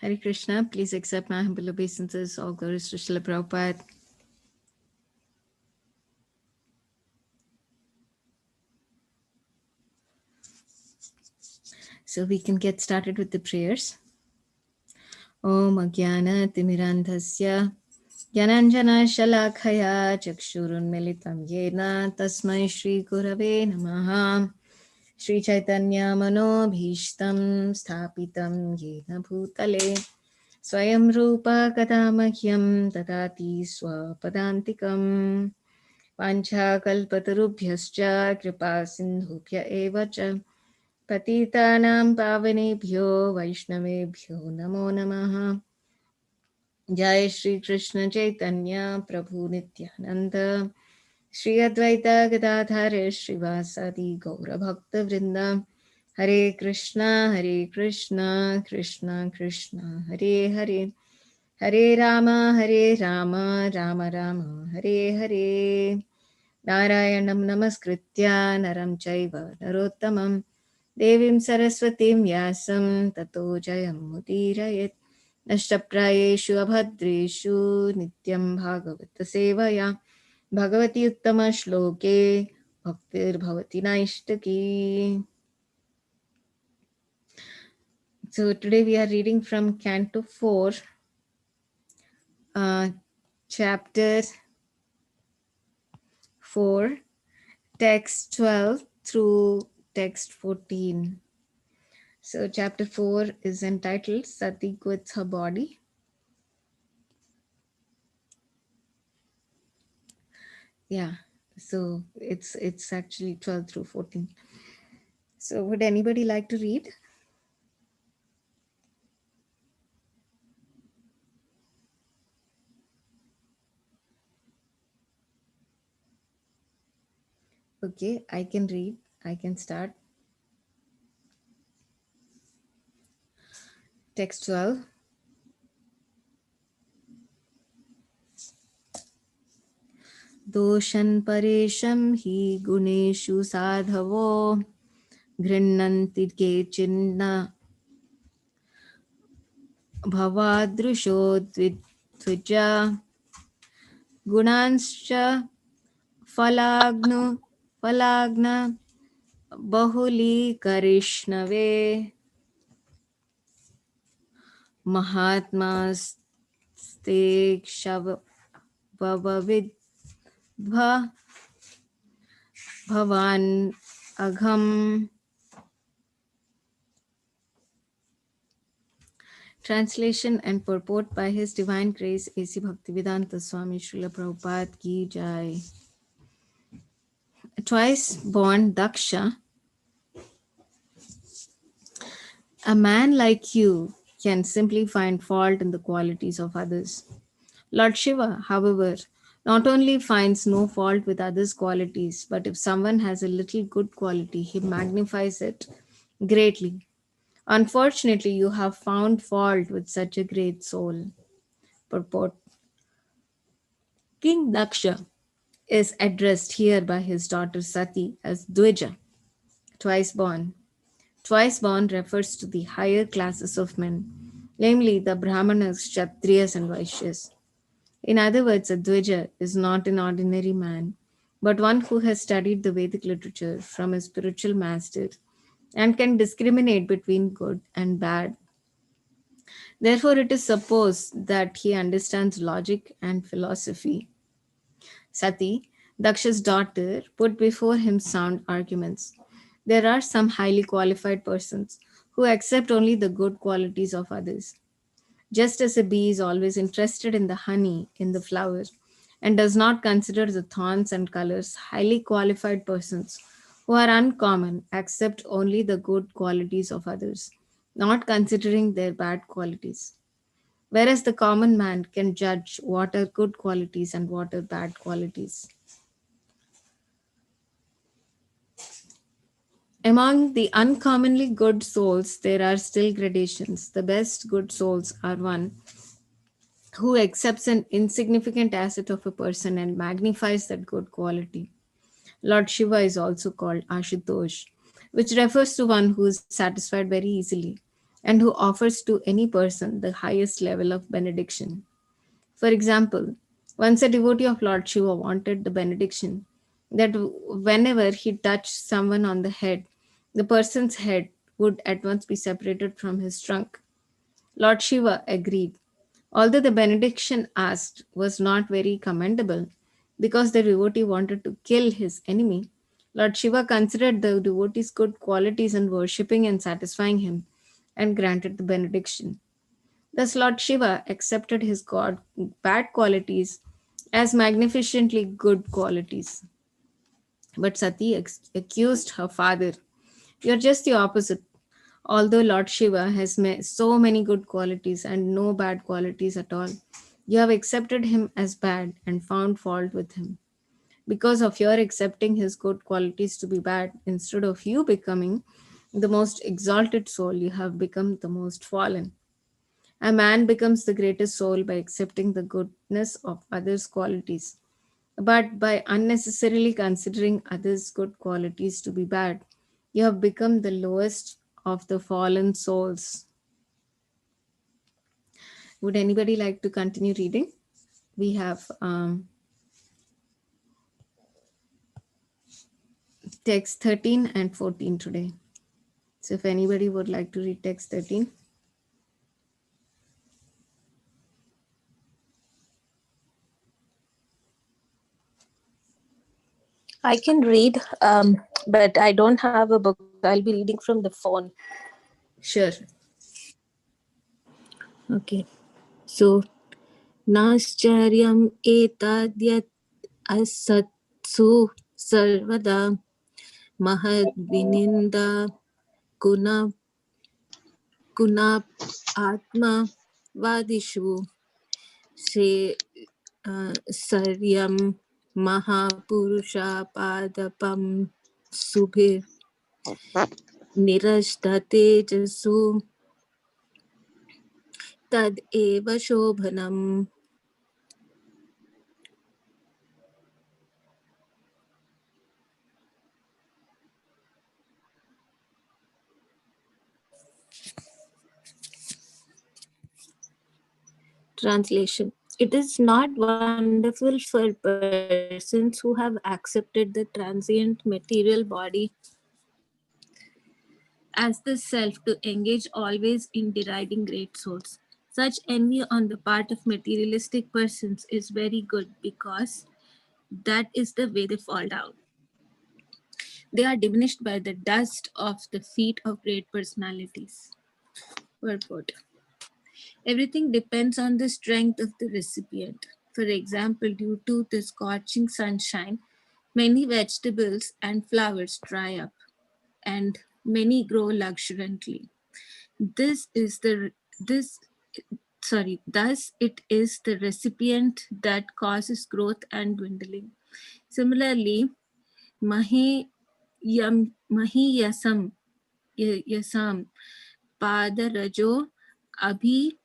Hare Krishna, please accept my humble obeisances. All glories to Srila Prabhupada. So we can get started with the prayers. Om Agyana Timirandhasya Gyananjana Shalakaya Chakshurun Militam Yena Tasmai Shri Gurave Namaha Shri Chaitanya Mano Bhishtam Sthapitam Yena Bhutale Swayam Rupa Kadamahyam Tadati Swapadantikam Panchakalpatarubhyascha Kripa Sindhubhya Eva Cha Patitanam Pavanebhyo Vaishnavebhyo Namo Namaha Jai Shri Krishna Chaitanya Prabhu Nityananda Shri Advaita Gadadhara Srivasadi Gaura Bhakta Vrinda Hare Krishna Krishna Krishna Hare Hare Hare Rama Rama Rama Hare Hare Narayanam Namaskritya Naram Chaiva Narottamam Devim Saraswatim Vyasam Tato Jayam Mudirayet Nashtaprayeshu Abhadreshu Nityam Bhagavata Sevaya Bhagavati Uttama Shloke Bhaktir Bhavati Naishtaki. So today we are reading from Canto 4, Chapter 4, Text 12 through Text 14. So Chapter 4 is entitled Sati Quits Her Body. Yeah, so it's actually 12 through 14. So would anybody like to read? Okay, I can read. I can start. Text 12. Doshan paresham hi guneshu sadhavo ghrannanti kechinna bhavadrusho tvija gunanscha falagna bahuli karishnave mahatmaste kshav bhavan agham. Translation and purport by His Divine Grace A.C. Bhaktivedanta Swami Srila Prabhupada Ki Jai. Twice born Daksha, a man like you can simply find fault in the qualities of others. Lord Shiva, however, not only finds no fault with others' qualities, but if someone has a little good quality, he magnifies it greatly. Unfortunately, you have found fault with such a great soul. Purport. King Daksha is addressed here by his daughter Sati as Dvija, twice born. Twice born refers to the higher classes of men, namely the Brahmanas, Kshatriyas, and Vaishyas. In other words, a Dvija is not an ordinary man, but one who has studied the Vedic literature from a spiritual master and can discriminate between good and bad. Therefore, it is supposed that he understands logic and philosophy. Sati, Daksha's daughter, put before him sound arguments. There are some highly qualified persons who accept only the good qualities of others. Just as a bee is always interested in the honey in the flower and does not consider the thorns and colors, highly qualified persons who are uncommon accept only the good qualities of others, not considering their bad qualities. Whereas the common man can judge what are good qualities and what are bad qualities. Among the uncommonly good souls, there are still gradations. The best good souls are one who accepts an insignificant asset of a person and magnifies that good quality. Lord Shiva is also called Ashutosh, which refers to one who is satisfied very easily and who offers to any person the highest level of benediction. For example, once a devotee of Lord Shiva wanted the benediction that whenever he touched someone on the head, the person's head would at once be separated from his trunk. Lord Shiva agreed, although the benediction asked was not very commendable because the devotee wanted to kill his enemy. Lord Shiva considered the devotee's good qualities in worshipping and satisfying him and granted the benediction. Thus, Lord Shiva accepted his god bad qualities as magnificently good qualities. But Sati accused her father, "You're just the opposite. Although Lord Shiva has so many good qualities and no bad qualities at all, you have accepted him as bad and found fault with him. Because of your accepting his good qualities to be bad, instead of you becoming the most exalted soul, you have become the most fallen. A man becomes the greatest soul by accepting the goodness of others' qualities. But by unnecessarily considering others' good qualities to be bad, you have become the lowest of the fallen souls." Would anybody like to continue reading? We have text 13 and 14 today. So if anybody would like to read text 13. I can read, but I don't have a book. I'll be reading from the phone. Sure. Okay. So, Nascharya etadyat asatsu sarvada mahadvininda guna guna atma vadishu se saryam mahapurusha padapam subhir nirashtate jasu tad eva shobhanam. Translation. It is not wonderful for persons who have accepted the transient material body as the self to engage always in deriding great souls. Such envy on the part of materialistic persons is very good because that is the way they fall down. They are diminished by the dust of the feet of great personalities. Purport. Everything depends on the strength of the recipient. For example, due to the scorching sunshine, many vegetables and flowers dry up, and many grow luxuriantly. This is the this thus it is the recipient that causes growth and dwindling. Similarly, mahi yasam yasam padarajo abhi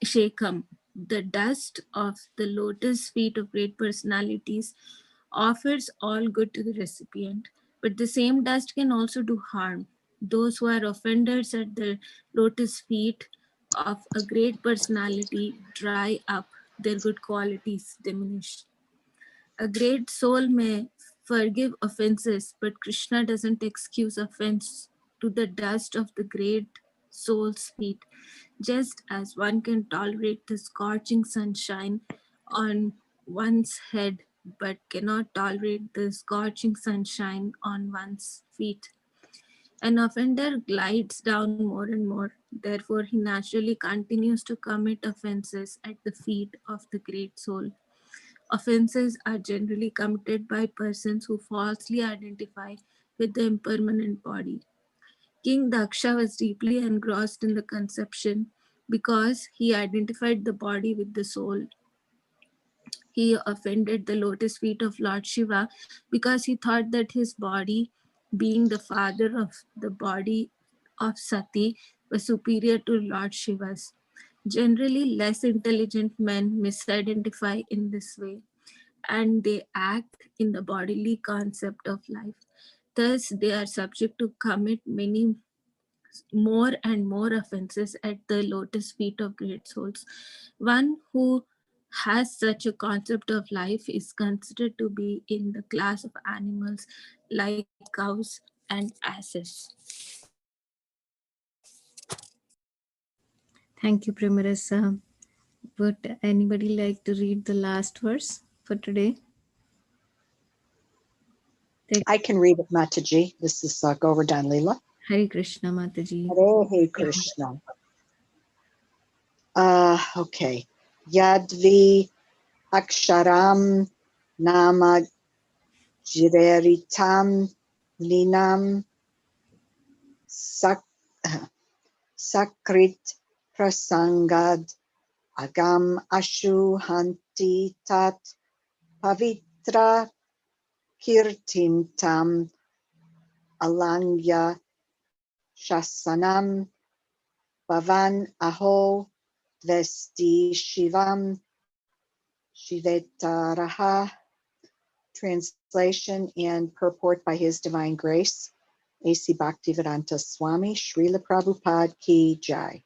Shekam, the dust of the lotus feet of great personalities, offers all good to the recipient, but the same dust can also do harm. Those who are offenders at the lotus feet of a great personality dry up, their good qualities diminish. A great soul may forgive offenses, but Krishna doesn't excuse offense to the dust of the great soul's feet, just as one can tolerate the scorching sunshine on one's head but cannot tolerate the scorching sunshine on one's feet. An offender glides down more and more, therefore, he naturally continues to commit offenses at the feet of the great soul. Offenses are generally committed by persons who falsely identify with the impermanent body. King Daksha was deeply engrossed in the conception because he identified the body with the soul. He offended the lotus feet of Lord Shiva because he thought that his body, being the father of the body of Sati, was superior to Lord Shiva's. Generally, less intelligent men misidentify in this way and they act in the bodily concept of life. Thus, they are subject to commit many more and more offenses at the lotus feet of great souls. One who has such a concept of life is considered to be in the class of animals like cows and asses. Thank you, Primarasa. Would anybody like to read the last verse for today? Take I can read it, Mataji. This is Govardhan Leela. Hari Krishna Mataji. Hare Krishna. Okay. Yadvi Aksharam Nama Jireritam Linam Sak, Sakrit Prasangad Agam Ashu Hanti Tat Pavitra Kirtintam Alangya Shasanam Bhavan Aho Vesti Shivam Shivetaraha. Translation and purport by His Divine Grace, A.C. Bhaktivedanta Swami, Srila Prabhupada Ki Jai.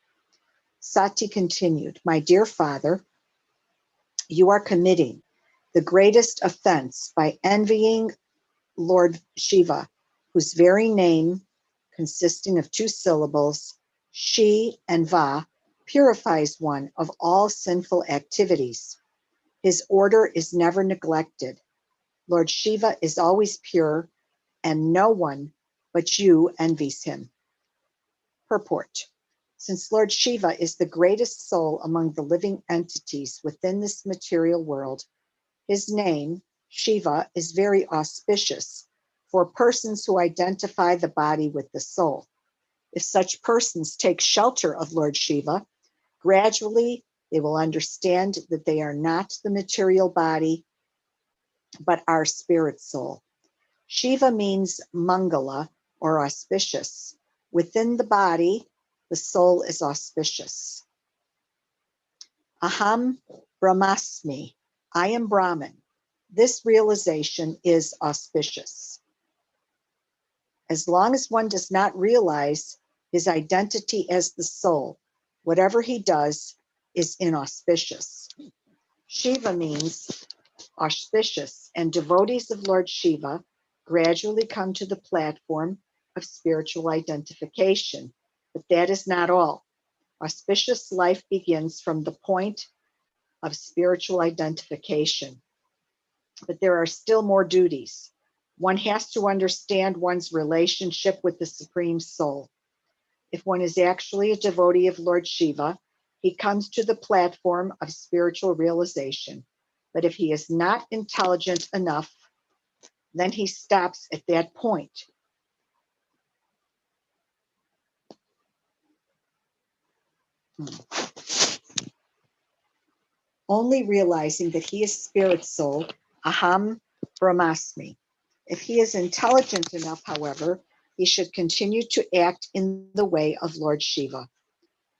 Sati continued, my dear father, you are committing the greatest offense by envying Lord Shiva, whose very name, consisting of two syllables, Shi and Va, purifies one of all sinful activities. His order is never neglected. Lord Shiva is always pure, and no one but you envies him. Purport. Since Lord Shiva is the greatest soul among the living entities within this material world, his name, Shiva, is very auspicious for persons who identify the body with the soul. If such persons take shelter of Lord Shiva, gradually they will understand that they are not the material body, but our spirit soul. Shiva means Mangala or auspicious. Within the body, the soul is auspicious. Aham Brahmasmi, I am Brahman. This realization is auspicious. As long as one does not realize his identity as the soul, whatever he does is inauspicious. Shiva means auspicious, and devotees of Lord Shiva gradually come to the platform of spiritual identification. But that is not all. Auspicious life begins from the point of spiritual identification. But there are still more duties. One has to understand one's relationship with the Supreme Soul. If one is actually a devotee of Lord Shiva, he comes to the platform of spiritual realization. But if he is not intelligent enough, then he stops at that point. Only realizing that he is spirit soul, aham brahmasmi. If he is intelligent enough, however, he should continue to act in the way of Lord Shiva.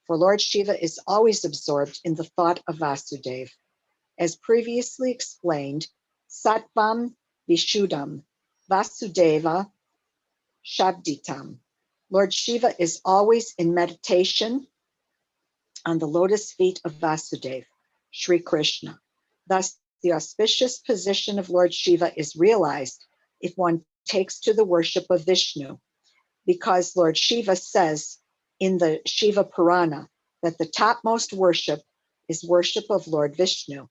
For Lord Shiva is always absorbed in the thought of Vasudeva. As previously explained, Sattvam Vishuddham, Vasudeva Shabditam. Lord Shiva is always in meditation on the lotus feet of Vasudeva, Sri Krishna. Thus, the auspicious position of Lord Shiva is realized if one takes to the worship of Vishnu, because Lord Shiva says in the Shiva Purana that the topmost worship is worship of Lord Vishnu.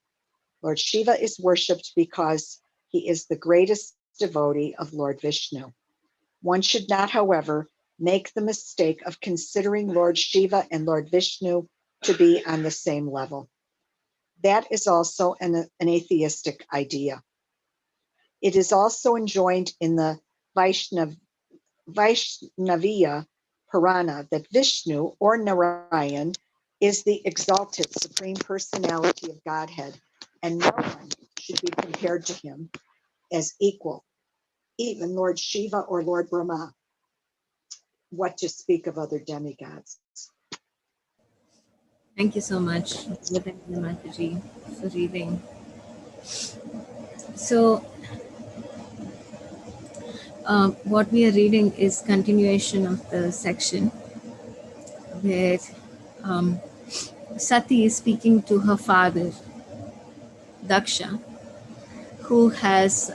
Lord Shiva is worshipped because he is the greatest devotee of Lord Vishnu. One should not, however, make the mistake of considering Lord Shiva and Lord Vishnu to be on the same level. That is also an atheistic idea. It is also enjoined in the Vaishnaviya Purana that Vishnu or Narayan is the exalted Supreme Personality of Godhead, and no one should be compared to him as equal, even Lord Shiva or Lord Brahma, what to speak of other demigods. Thank you so much, Vaidyanatha Mataji, for reading. So, what we are reading is continuation of the section where um, Sati is speaking to her father, Daksha, who has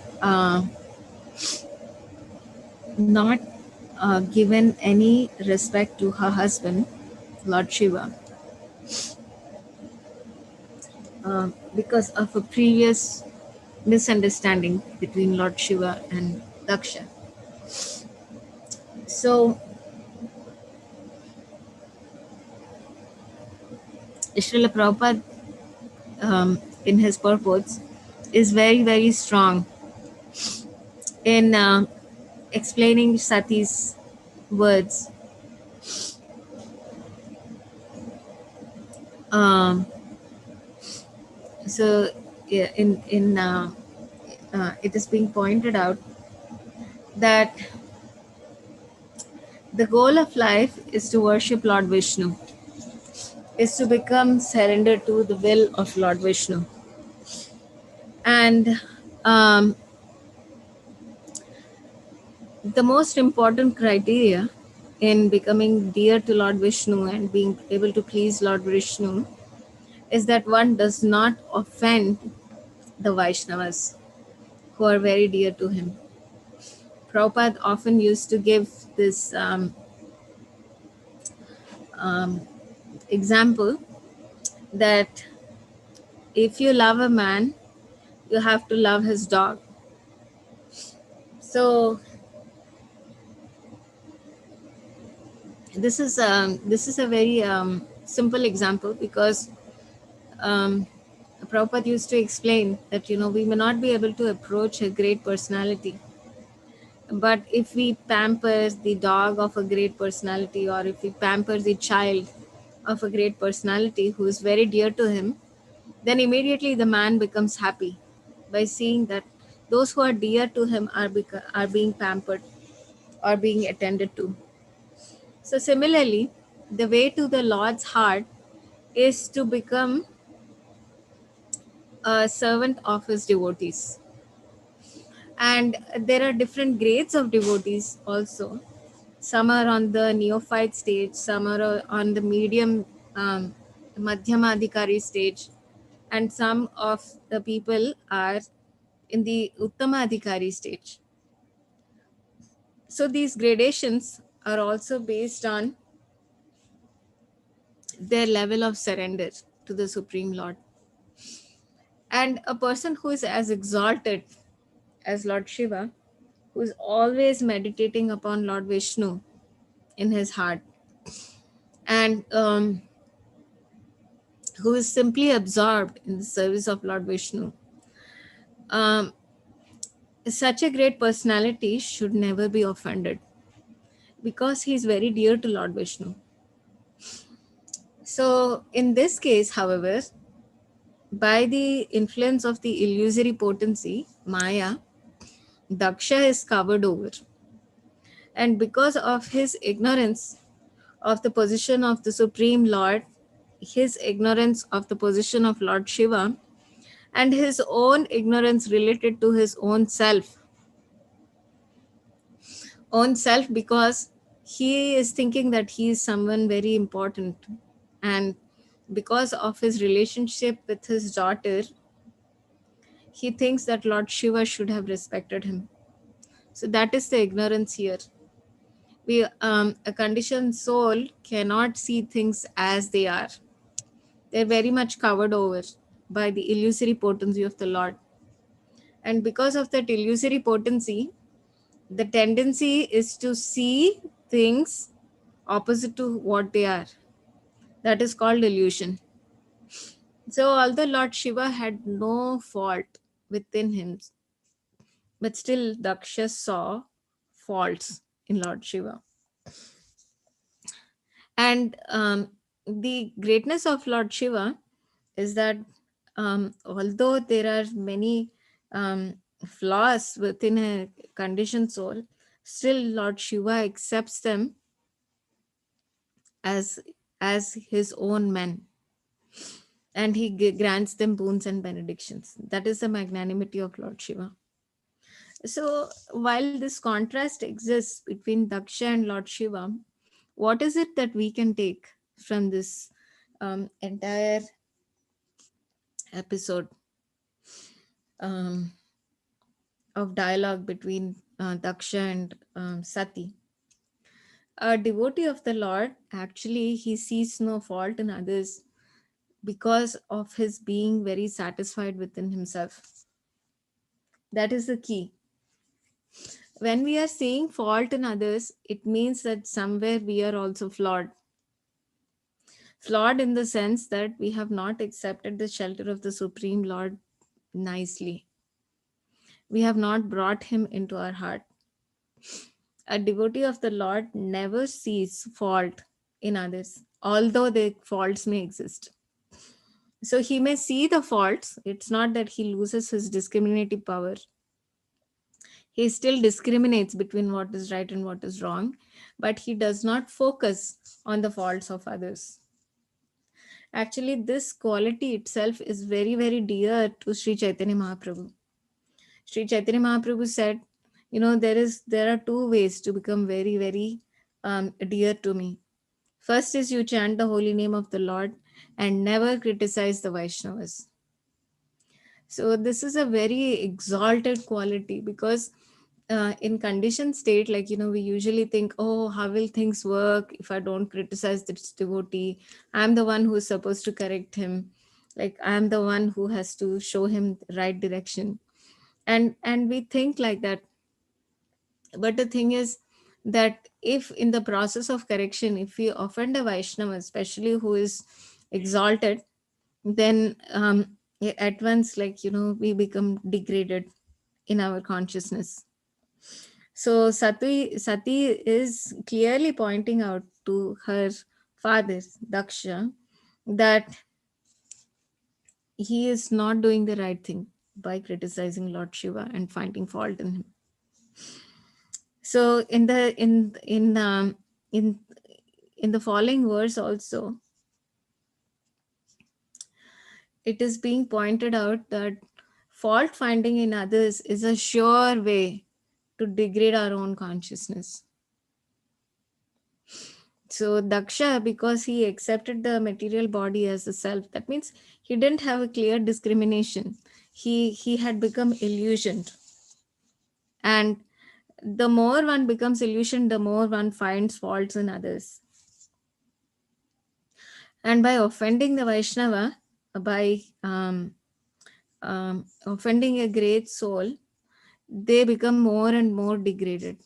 not given any respect to her husband, Lord Shiva, because of a previous misunderstanding between Lord Shiva and Daksha. So, Srila Prabhupada, in his purports, is very, very strong in explaining Sati's words. Um, so, yeah, it is being pointed out that the goal of life is to worship Lord Vishnu, is to become surrendered to the will of Lord Vishnu. And um, the most important criteria in becoming dear to Lord Vishnu and being able to please Lord Vishnu is that one does not offend the Vaishnavas who are very dear to him. Prabhupada often used to give this um, example that if you love a man, you have to love his dog. So this is a very simple example because um, Prabhupada used to explain that we may not be able to approach a great personality, but if we pamper the dog of a great personality, or if we pamper the child of a great personality who is very dear to him, then immediately the man becomes happy by seeing that those who are dear to him are being pampered or being attended to. So similarly, the way to the Lord's heart is to become a servant of his devotees. And there are different grades of devotees also. Some are on the neophyte stage, some are on the medium Madhyama Adhikari stage, and some of the people are in the Uttama Adhikari stage. So these gradations are also based on their level of surrender to the Supreme Lord. And a person who is as exalted as Lord Shiva, who is always meditating upon Lord Vishnu in his heart, and who is simply absorbed in the service of Lord Vishnu, um, such a great personality should never be offended because he is very dear to Lord Vishnu. So, in this case, however, by the influence of the illusory potency, Maya, Daksha is covered over. And because of his ignorance of the position of the Supreme Lord, his ignorance of the position of Lord Shiva, and his own ignorance related to his own self, because he is thinking that he is someone very important, and because of his relationship with his daughter, he thinks that Lord Shiva should have respected him. So that is the ignorance here. A conditioned soul cannot see things as they are. They're very much covered over by the illusory potency of the Lord. And because of that illusory potency, the tendency is to see things opposite to what they are. That is called illusion. So, although Lord Shiva had no fault within him, but still Daksha saw faults in Lord Shiva. And the greatness of Lord Shiva is that although there are many um, flaws within a conditioned soul, still Lord Shiva accepts them as as his own men, and he grants them boons and benedictions. That is the magnanimity of Lord Shiva. So while this contrast exists between Daksha and Lord Shiva, what is it that we can take from this entire episode um, of dialogue between Daksha and Sati. A devotee of the Lord, actually, he sees no fault in others because of his being very satisfied within himself. That is the key. When we are seeing fault in others, it means that somewhere we are also flawed. Flawed in the sense that we have not accepted the shelter of the Supreme Lord nicely. We have not brought him into our heart. A devotee of the Lord never sees fault in others, although the faults may exist. So he may see the faults. It's not that he loses his discriminative power. He still discriminates between what is right and what is wrong, but he does not focus on the faults of others. Actually, this quality itself is very, very dear to Sri Chaitanya Mahaprabhu. Sri Chaitanya Mahaprabhu said, there are two ways to become very, very dear to me. First is you chant the holy name of the Lord and never criticize the Vaishnavas. So this is a very exalted quality because in conditioned state, like we usually think, oh, how will things work if I don't criticize this devotee? I'm the one who is supposed to correct him. Like I'm the one who has to show him the right direction. And we think like that. But the thing is that if in the process of correction, if we offend a Vaishnava, especially who is exalted, then at once, like we become degraded in our consciousness. So Sati is clearly pointing out to her father Daksha that he is not doing the right thing by criticizing Lord Shiva and finding fault in him. So in in the following verse also, it is being pointed out that fault finding in others is a sure way to degrade our own consciousness. So Daksha, because he accepted the material body as the self, that means he didn't have a clear discrimination. He had become illusioned. And the more one becomes illusioned, the more one finds faults in others. And by offending the Vaishnava, by offending a great soul, they become more and more degraded.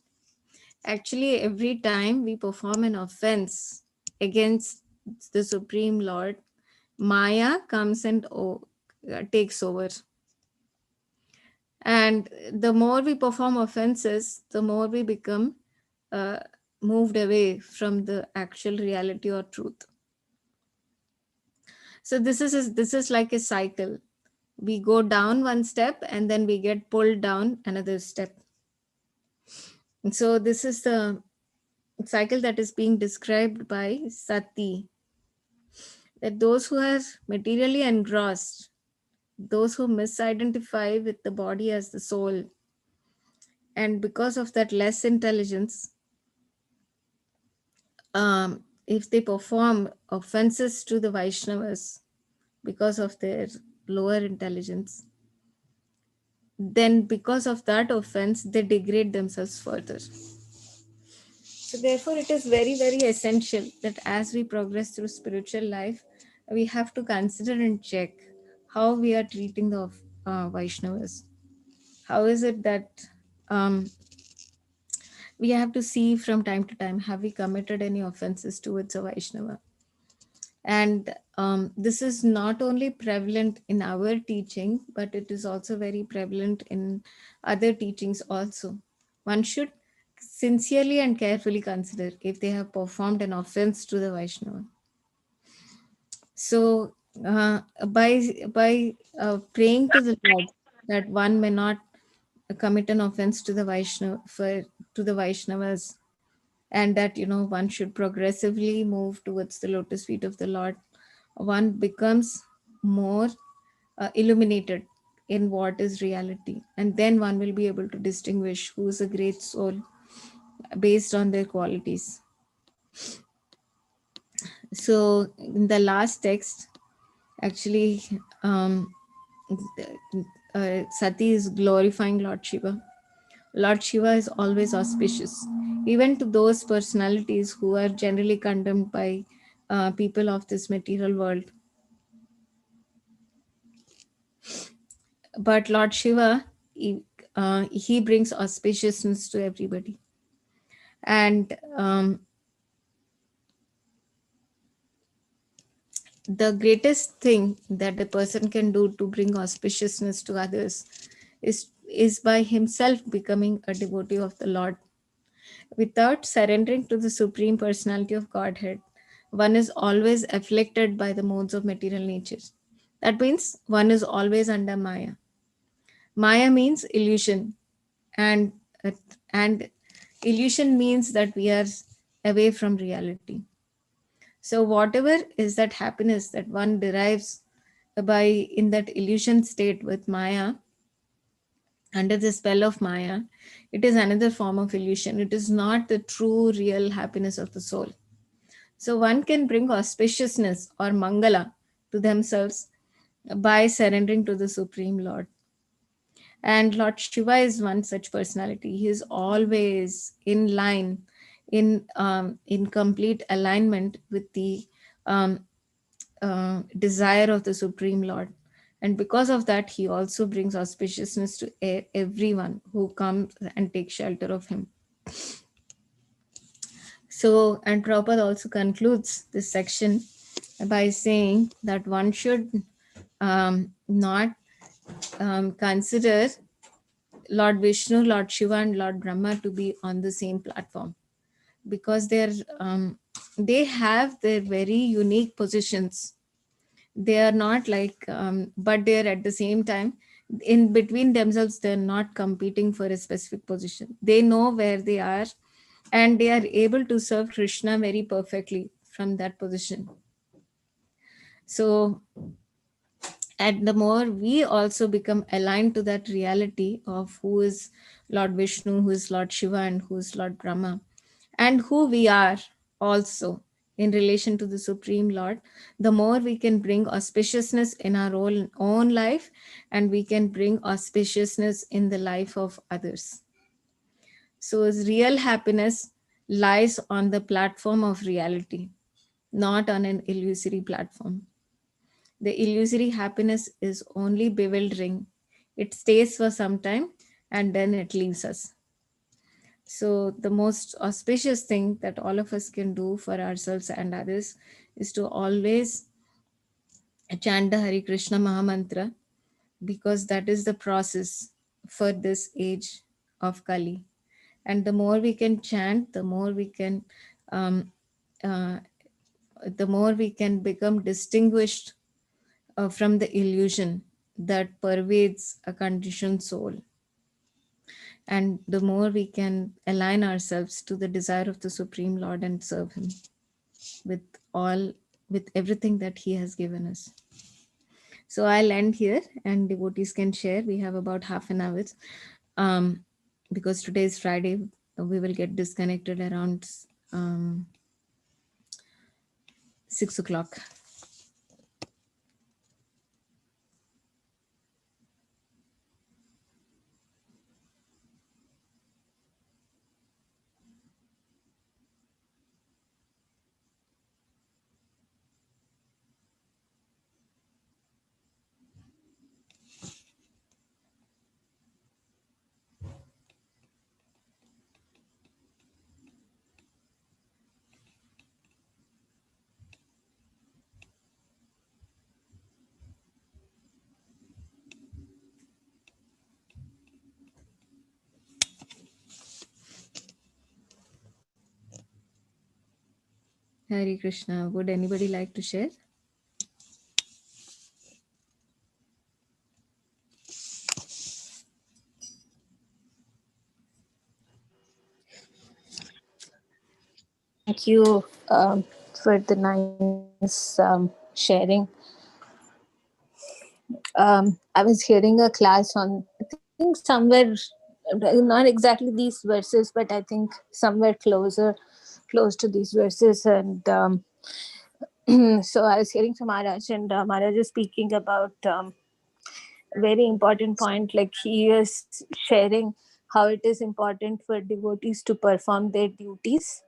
Actually, every time we perform an offense against the Supreme Lord, Maya comes and takes over. And the more we perform offenses, the more we become uh, moved away from the actual reality or truth. So this is like a cycle. We go down one step and then we get pulled down another step. And so this is the cycle that is being described by Sati, that those who are materially engrossed, those who misidentify with the body as the soul, and because of that less intelligence, if they perform offenses to the Vaishnavas because of their lower intelligence, then because of that offense, they degrade themselves further. So, therefore, it is very, very essential that as we progress through spiritual life, we have to consider and check how we are treating the Vaishnavas. How is it that um, we have to see from time to time, have we committed any offenses towards a Vaishnava? And this is not only prevalent in our teaching, but it is also very prevalent in other teachings also. One should sincerely and carefully consider if they have performed an offense to the Vaishnava. So, by praying to the Lord that one may not commit an offense to the Vaishnavas, and that one should progressively move towards the lotus feet of the Lord, one becomes more illuminated in what is reality, and then one will be able to distinguish who is a great soul based on their qualities. So in the last text, actually, Sati is glorifying Lord Shiva. Lord Shiva is always auspicious, even to those personalities who are generally condemned by people of this material world. But Lord Shiva, he brings auspiciousness to everybody. And the greatest thing that a person can do to bring auspiciousness to others is by himself becoming a devotee of the Lord. Without surrendering to the Supreme Personality of Godhead, one is always afflicted by the modes of material nature. That means one is always under Maya. Maya means illusion, and uh, and illusion means that we are away from reality. So whatever is that happiness that one derives by in that illusion state with Maya, under the spell of Maya, it is another form of illusion. It is not the true real happiness of the soul. So one can bring auspiciousness or mangala to themselves by surrendering to the Supreme Lord. And Lord Shiva is one such personality. He is always in line, in complete alignment with the um, desire of the Supreme Lord. And because of that, he also brings auspiciousness to everyone who comes and takes shelter of him. So, and Prabhupada also concludes this section by saying that one should not consider Lord Vishnu, Lord Shiva, and Lord Brahma to be on the same platform, because they have their very unique positions. They are not like, but they're at the same time in between themselves. They're not competing for a specific position. They know where they are, and they are able to serve Krishna very perfectly from that position. So, and the more we also become aligned to that reality of who is Lord Vishnu, who is Lord Shiva, and who is Lord Brahma, and who we are also in relation to the Supreme Lord, the more we can bring auspiciousness in our own life, and we can bring auspiciousness in the life of others. So, real happiness lies on the platform of reality, not on an illusory platform. The illusory happiness is only bewildering. It stays for some time and then it leaves us. So, the most auspicious thing that all of us can do for ourselves and others is to always chant the Hare Krishna Mahamantra, because that is the process for this age of Kali. And the more we can chant, um, uh, the more we can become distinguished from the illusion that pervades a conditioned soul, and the more we can align ourselves to the desire of the Supreme Lord and serve him with all with everything that he has given us. So I'll end here and devotees can share. We have about half an hour, um, because today is Friday. We will get disconnected around 6 o'clock. Hare Krishna. Would anybody like to share? Thank you for the nice sharing. I was hearing a class on, I think somewhere, not exactly these verses, but I think somewhere close to these verses, and So I was hearing from Maharaj, and Maharaj is speaking about a very important point. Like he is sharing how it is important for devotees to perform their duties,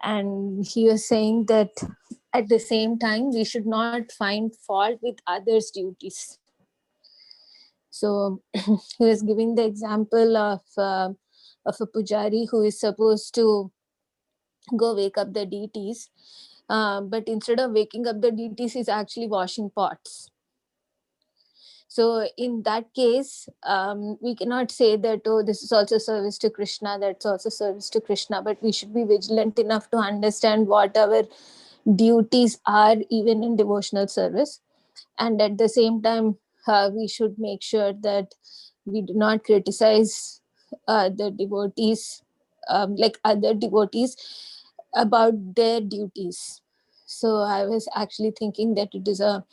and he was saying that at the same time we should not find fault with others' duties. So he was giving the example of a pujari who is supposed to go wake up the deities, but instead of waking up the deities, he's actually washing pots. So in that case, we cannot say that, oh, this is also service to Krishna, that's also service to Krishna, but we should be vigilant enough to understand what our duties are even in devotional service. And at the same time, we should make sure that we do not criticize the devotees, like other devotees, about their duties. So I was actually thinking that it is a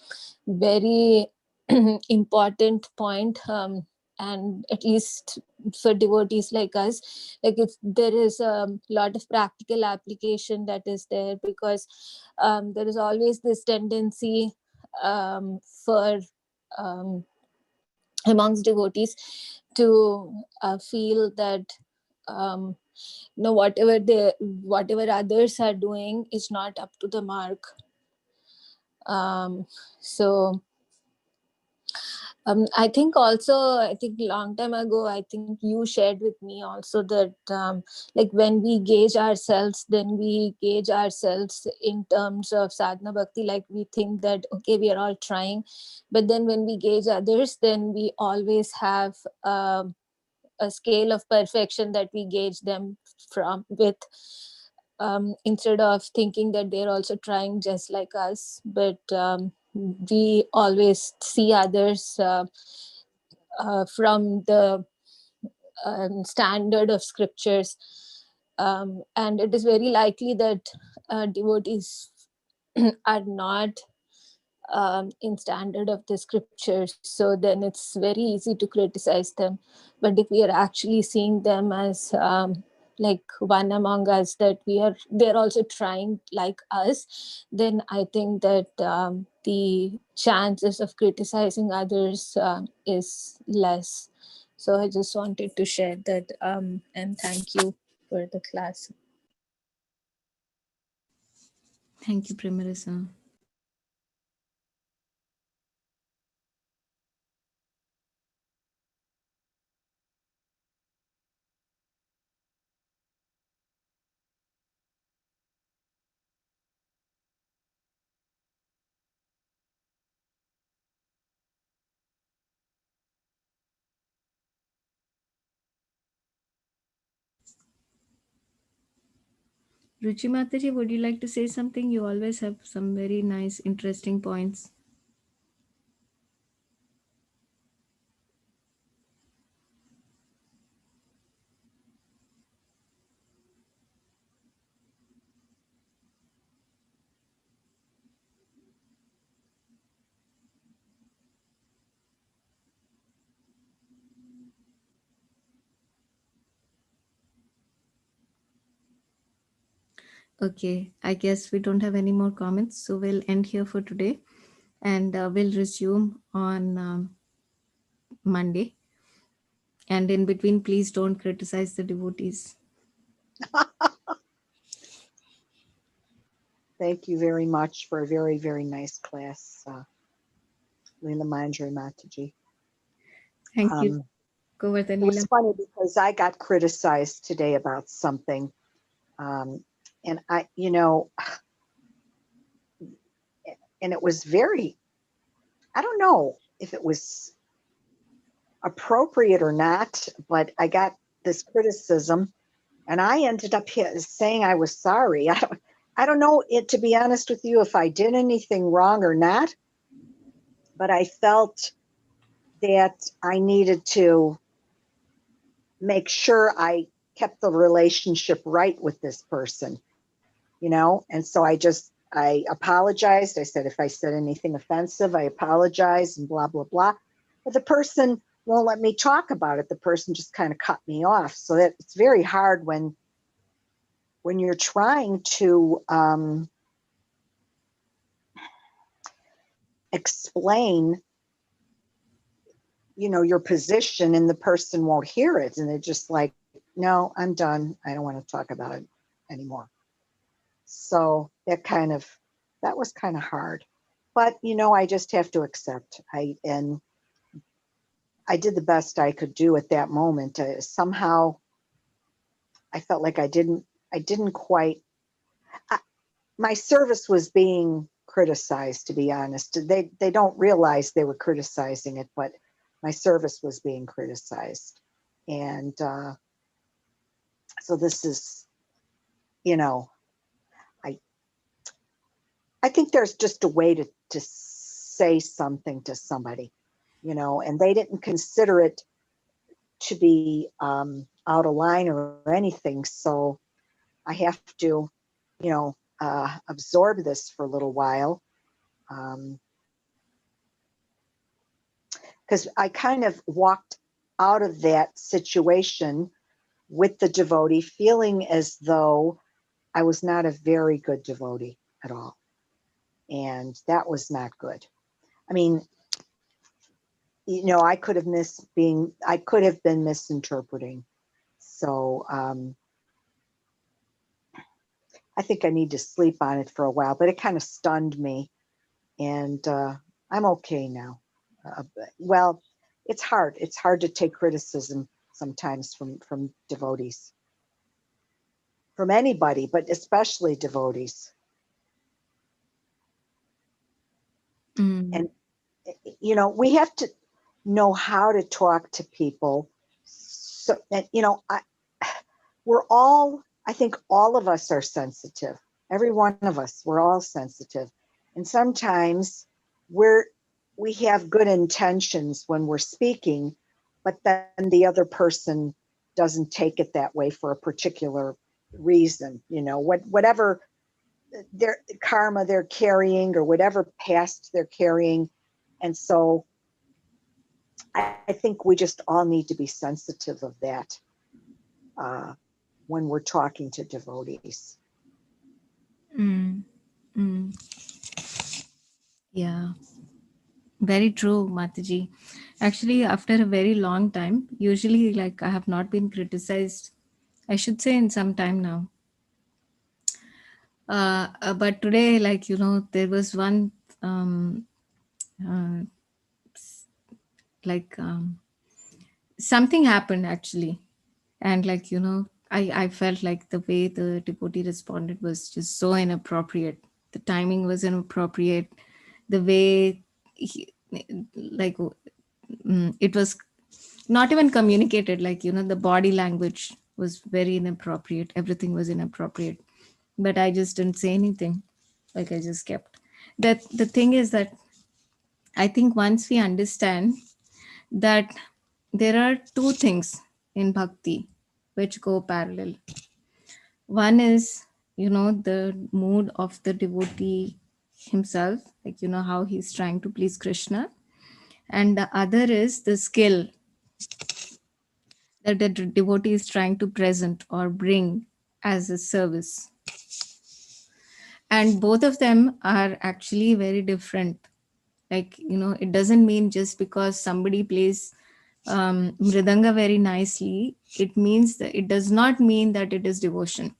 very important point, and at least for devotees like us, like there is a lot of practical application that is there, because there is always this tendency for um, amongst devotees to feel that um, whatever others are doing is not up to the mark. So I think also, I think long time ago, I think you shared with me also that like when we gauge ourselves, then we gauge ourselves in terms of sadhana bhakti. Like we think that, okay, we are all trying. But then when we gauge others, then we always have a scale of perfection that we gauge them from with, instead of thinking that they're also trying just like us. But we always see others from the standard of scriptures, and it is very likely that devotees are not in standard of the scriptures, so then it's very easy to criticize them. But if we are actually seeing them as like one among us, that they're also trying like us, then I think that the chances of criticizing others is less. So I just wanted to share that, and thank you for the class. Thank you, Primarisa. Ruchi Mataji, would you like to say something? You always have some very nice, interesting points. Okay, I guess we don't have any more comments, so we'll end here for today, and we'll resume on Monday. And in between, please don't criticize the devotees. Thank you very much for a very, very nice class, Leela Manjari Mataji. Thank you. It was funny because I got criticized today about something. And and it was very, I don't know if it was appropriate or not, but I got this criticism and I ended up saying I was sorry. I don't know it, to be honest with you, if I did anything wrong or not, but I felt that I needed to make sure I kept the relationship right with this person, and so I apologized. I said, if I said anything offensive, I apologize and blah, blah, blah. But the person won't let me talk about it. The person just kind of cut me off. So that it's very hard when you're trying to explain, your position, and the person won't hear it. And they're just like, no, I'm done. I don't want to talk about it anymore. So that was kind of hard. But, I just have to accept. I did the best I could do at that moment. Somehow I felt like I didn't quite, I, my service was being criticized, to be honest. They don't realize they were criticizing it, but my service was being criticized. And so this is, you know, I I think there's just a way to say something to somebody, and they didn't consider it to be out of line or anything. So I have to, absorb this for a little while. Um, because I kind of walked out of that situation with the devotee feeling as though I was not a very good devotee at all. And that was not good. I mean, I could have been misinterpreting. So I think I need to sleep on it for a while, but it kind of stunned me. And I'm okay now. Well, it's hard. It's hard to take criticism sometimes from devotees, from anybody, but especially devotees. Mm. And we have to know how to talk to people. So that we're all, I think all of us are sensitive. Every one of us, we're all sensitive. And sometimes we're we have good intentions when we're speaking, but then the other person doesn't take it that way for a particular reason. Whatever their karma they're carrying or whatever past they're carrying. And so I think we just all need to be sensitive of that uh, when we're talking to devotees. Mm. Mm. Yeah, very true, Mataji. Actually, after a very long time, usually, like, I have not been criticized, I should say, in some time now. But today, like, there was one, um, uh, like, something happened actually. And, like, I felt like the way the devotee responded was just so inappropriate. The timing was inappropriate. The way he, like, it was not even communicated, like, the body language was very inappropriate, everything was inappropriate. But I just didn't say anything, like, I just kept. That the thing is that I think once we understand that there are two things in bhakti which go parallel. One is, the mood of the devotee himself, like, how he's trying to please Krishna. And the other is the skill that the devotee is trying to present or bring as a service. And both of them are actually very different. Like, it doesn't mean just because somebody plays mridanga very nicely, it does not mean that it is devotion.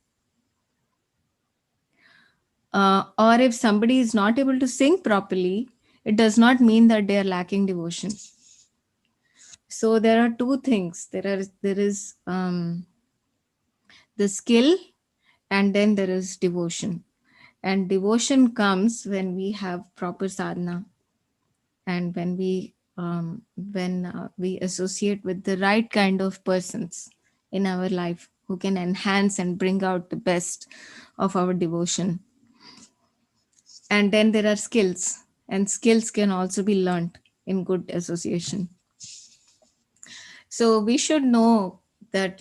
Or if somebody is not able to sing properly, it does not mean that they are lacking devotion. So there are two things. There is the skill, and then there is devotion. And devotion comes when we have proper sadhana, and when we associate with the right kind of persons in our life who can enhance and bring out the best of our devotion. And then there are skills, and skills can also be learned in good association. So we should know that,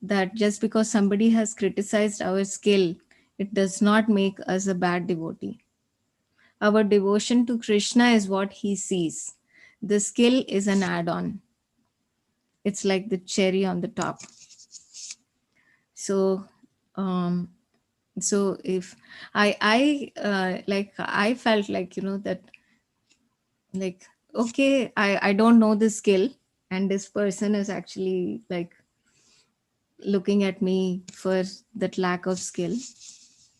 that just because somebody has criticized our skill, it does not make us a bad devotee. Our devotion to Krishna is what he sees. The skill is an add on, it's like the cherry on the top. So, um, so if I felt like, that like, okay, I don't know this skill, and this person is actually like looking at me for that lack of skill.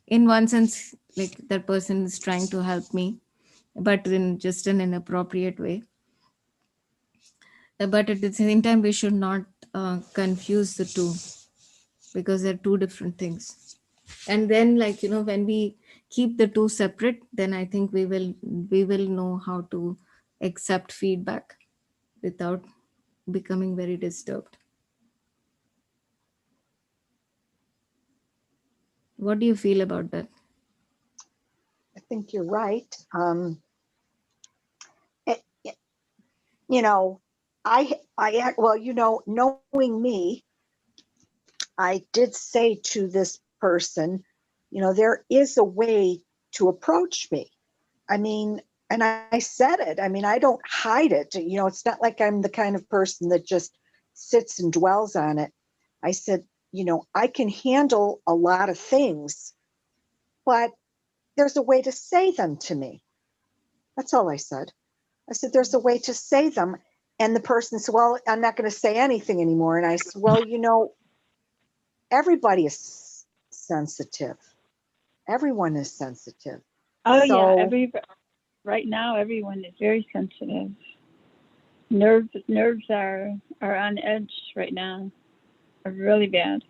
In one sense, like that person is trying to help me, but in just an inappropriate way. But at the same time, we should not confuse the two, because they're two different things. And then, like, when we keep the two separate, then I think we will know how to accept feedback without becoming very disturbed. What do you feel about that? I think you're right. It, you know, well, knowing me, I did say to this person, there is a way to approach me. I mean, and I said it. I mean, I don't hide it. It's not like I'm the kind of person that just sits and dwells on it. I said, I can handle a lot of things, but there's a way to say them to me. That's all I said. I said, there's a way to say them. And the person said, well, I'm not going to say anything anymore. And I said, well, everybody is sensitive. Everyone is sensitive. Oh yeah, So, right now everyone is very sensitive. Nerves are on edge right now. Are really bad.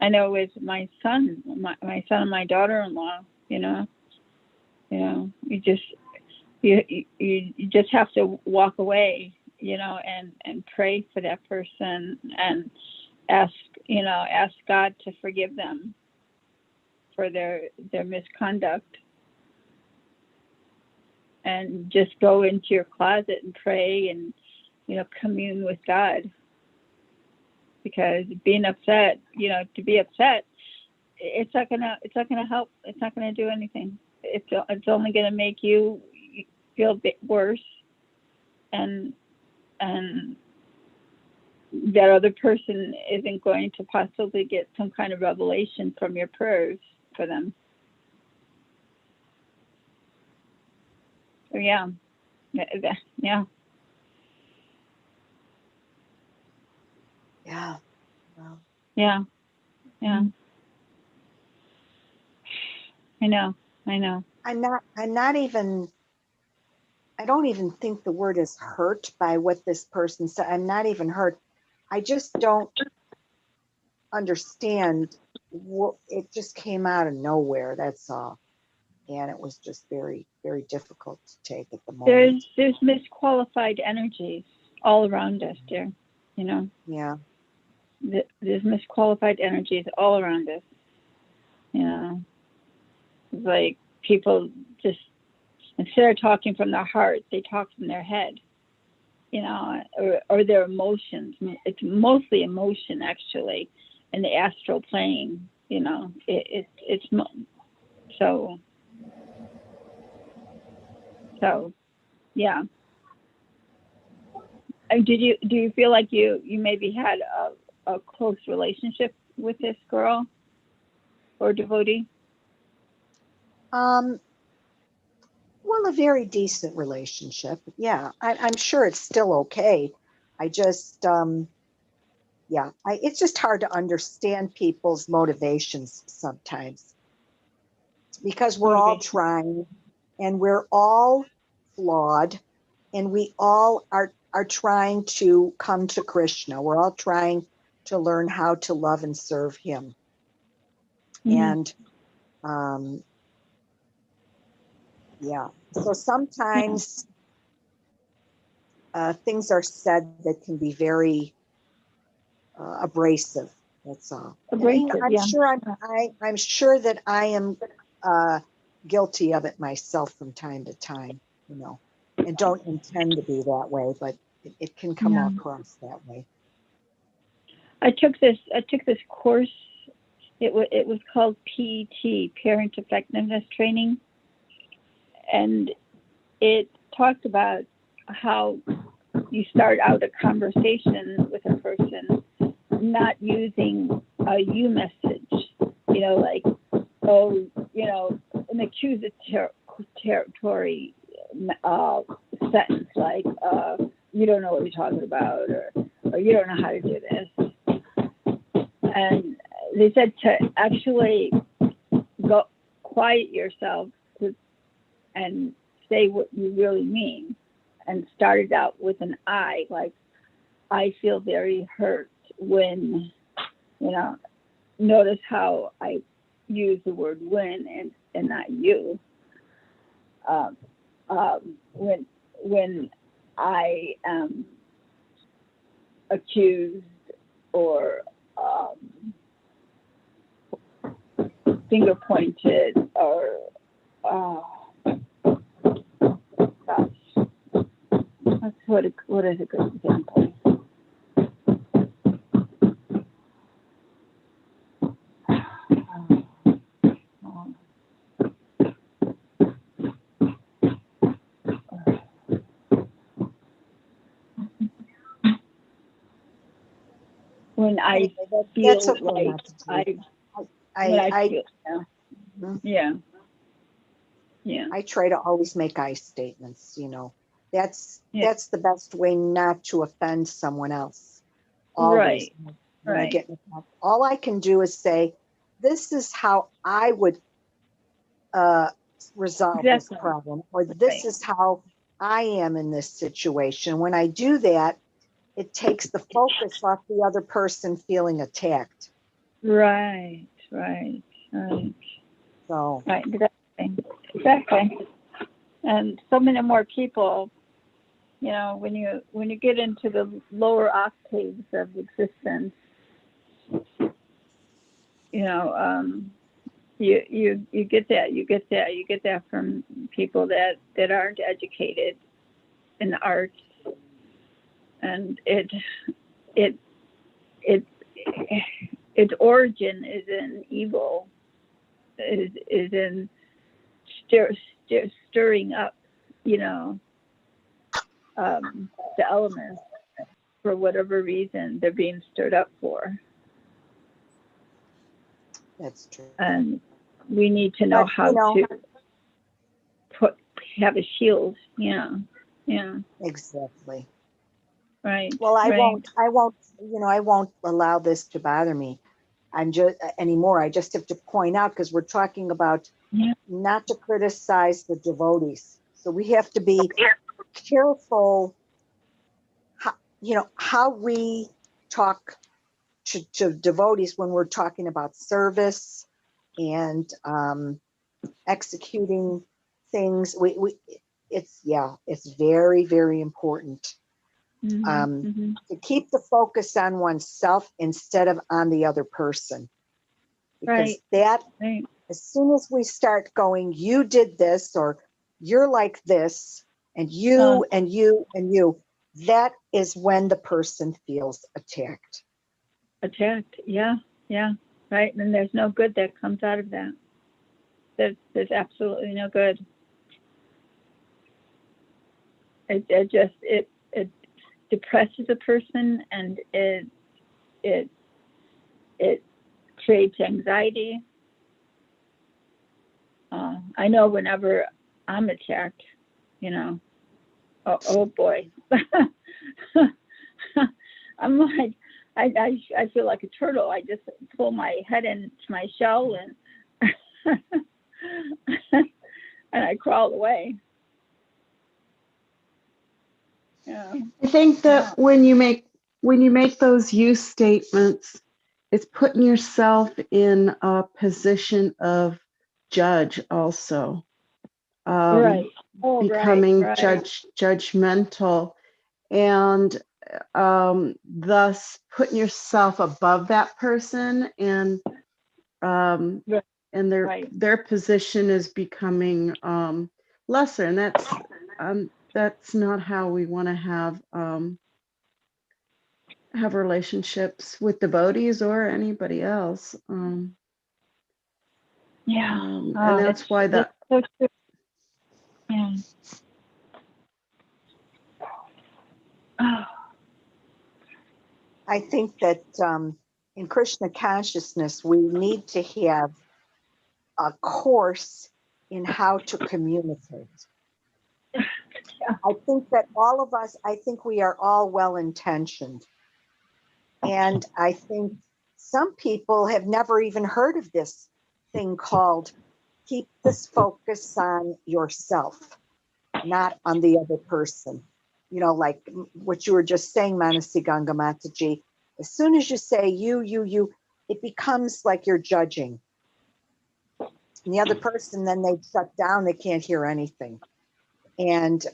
I know with my son, my son and my daughter-in-law, you just have to walk away, and pray for that person and ask God to forgive them for their misconduct, and just go into your closet and pray and commune with God, because being upset, to be upset, it's not gonna help. It's not gonna do anything. It's only gonna make you feel a bit worse, and that other person isn't going to possibly get some kind of revelation from your prayers for them. So yeah. yeah. Well, Yeah. I know. I'm not even, I don't even think the word is hurt by what this person said. I'm not even hurt. I just don't understand what it just came out of nowhere. That's all. And it was just very, very difficult to take at the moment. There's misqualified energies all around us, dear. Yeah. There's misqualified energies all around us. Like people just, instead of talking from their heart, they talk from their head. Or their emotions. It's mostly emotion, actually, in the astral plane. It's so yeah. Do you feel like you maybe had a close relationship with this girl or devotee? Well, a very decent relationship. Yeah. I'm sure it's still okay. I just, yeah, it's just hard to understand people's motivations sometimes, because we're all trying and we're all flawed, and we all are trying to come to Krishna. We're all trying to learn how to love and serve him. Mm-hmm. And yeah, so sometimes things are said that can be very abrasive. That's all. And Abrasive, I'm yeah. sure I'm sure that I am guilty of it myself from time to time, and don't intend to be that way, but it can come across that way. I took this course. It was called PET, Parent Effectiveness Training, and it talked about how you start out a conversation with a person not using a you message, like, an accusatory sentence like, you don't know what you're talking about, or you don't know how to do this. And they said to actually go quiet yourself and say what you really mean, and started out with an I, like, I feel very hurt when, notice how I use the word when and not you. When I am accused or finger pointed or gosh, what is a good example? When I feel That's okay like not to do. when I feel, Mhm. yeah. I try to always make I statements, That's the best way not to offend someone else. Always. Right. When I Right. get in a all I can do is say, this is how I would resolve this Exactly. problem, or this is how I am in this situation. When I do that, it takes the focus off the other person feeling attacked. Right. So Right. Exactly. And so many more people, when you get into the lower octaves of existence, you get that from people that aren't educated in the arts, and its origin is in evil, is in stirring up, the elements for whatever reason they're being stirred up for. that's true. And we need to know But, how to have a shield. Yeah. Exactly. Right. Well, I Right. won't allow this to bother me. I'm just anymore. I just have to point out, because we're talking about Yeah. not to criticize the devotees. So we have to be careful, how we talk to devotees when we're talking about service and executing things. It's very, very important to keep the focus on oneself instead of on the other person. Because as soon as we start going, you did this, or you're like this, and you and you and you, that is when the person feels attacked. Yeah. Right. And there's no good that comes out of that. There's absolutely no good. It depresses a person, and it creates anxiety. I know whenever I'm attacked, oh boy, I'm like, I feel like a turtle. I just pull my head into my shell and and I crawl away. Yeah. I think that when you make those you statements, it's putting yourself in a position of judge also. Right. Oh, Becoming right. judgmental, and thus putting yourself above that person, and Right. and their position is becoming lesser, and that's not how we want to have relationships with devotees or anybody else. And that's why that's so true. Yeah. Oh. I think that in Krishna consciousness, we need to have a course in how to communicate. I think that all of us, I think we are all well intentioned. And I think some people have never even heard of this thing called keep this focus on yourself, not on the other person. You know, like what you were just saying, Manasi Ganga Mataji, as soon as you say you, it becomes like you're judging. And the other person, then they shut down, they can't hear anything. And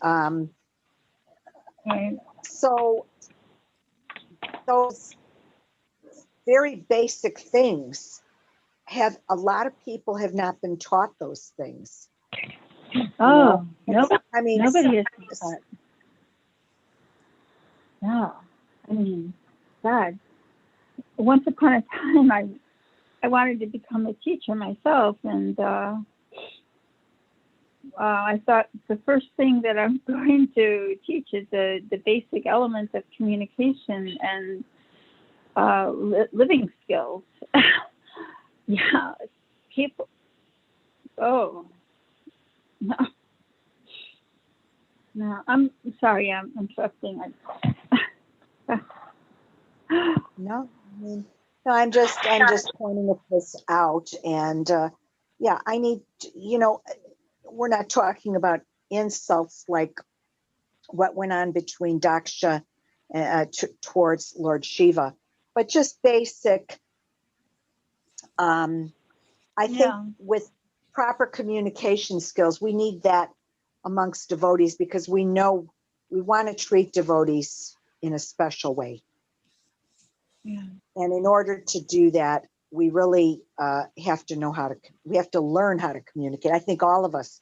Right. so those very basic things have a lot of people have not been taught those things. Oh, It's, no, I mean, nobody has thought. No, I mean, God. Once upon a time, I wanted to become a teacher myself, and I thought the first thing that I'm going to teach is the basic elements of communication and living skills. Yeah, people. Oh no, no. I'm sorry. I'm interrupting. no, I mean, no, I'm just pointing this out, and yeah, I need, we're not talking about insults like what went on between Daksha towards Lord Shiva, but just basic. Um, I think Yeah. with proper communication skills, we need that amongst devotees because we know we want to treat devotees in a special way. Yeah. And in order to do that, we really have to we have to learn how to communicate. I think all of us,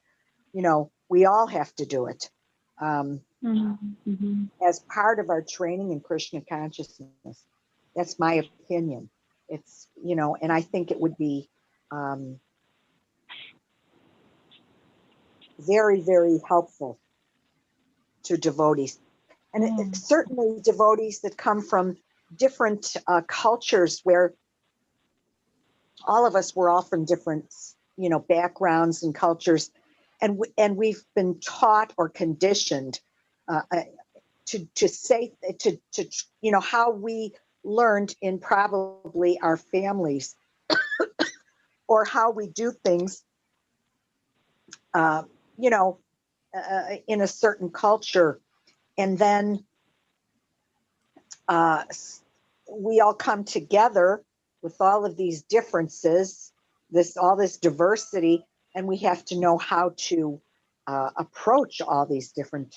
we all have to do it Mm-hmm. as part of our training in Krishna consciousness. That's my opinion. It's, and I think it would be um, very, very helpful to devotees. And certainly devotees that come from different cultures where all of us were all from different, backgrounds and cultures. And we've been taught or conditioned uh, uh, to say, how we learned in probably our families or how we do things, uh, you know, in a certain culture. And then uh, we all come together with all of these differences, all this diversity, and we have to know how to approach all these different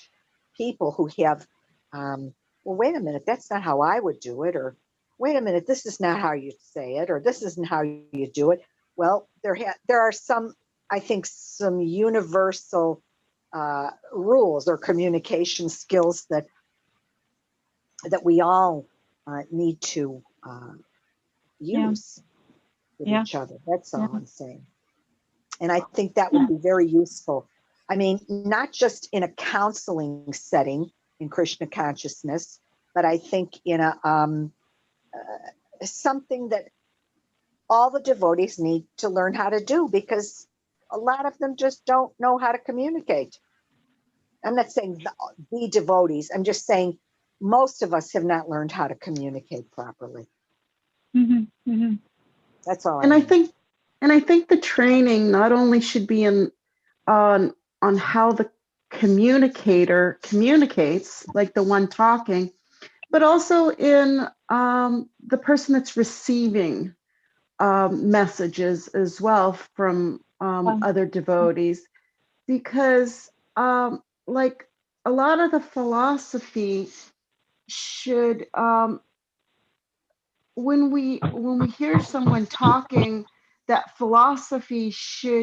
people who have, well, wait a minute, that's not how I would do it, or wait a minute, this is not how you say it, or this isn't how you do it. Well, there are some, I think, some universal rules or communication skills that we all need to Yeah. use with Yeah. each other. That's Yeah. all I'm saying. And I think that would be very useful. I mean, not just in a counseling setting in Krishna consciousness, but I think in something that all the devotees need to learn how to do because a lot of them just don't know how to communicate. I'm not saying the devotees. I'm just saying most of us have not learned how to communicate properly. Mm-hmm. Mm-hmm. That's all I And I mean. think and I think the training not only should be on how the communicator communicates, like the one talking, but also in the person that's receiving messages as well from other devotees, because like a lot of the philosophy should when we hear someone talking, that philosophy should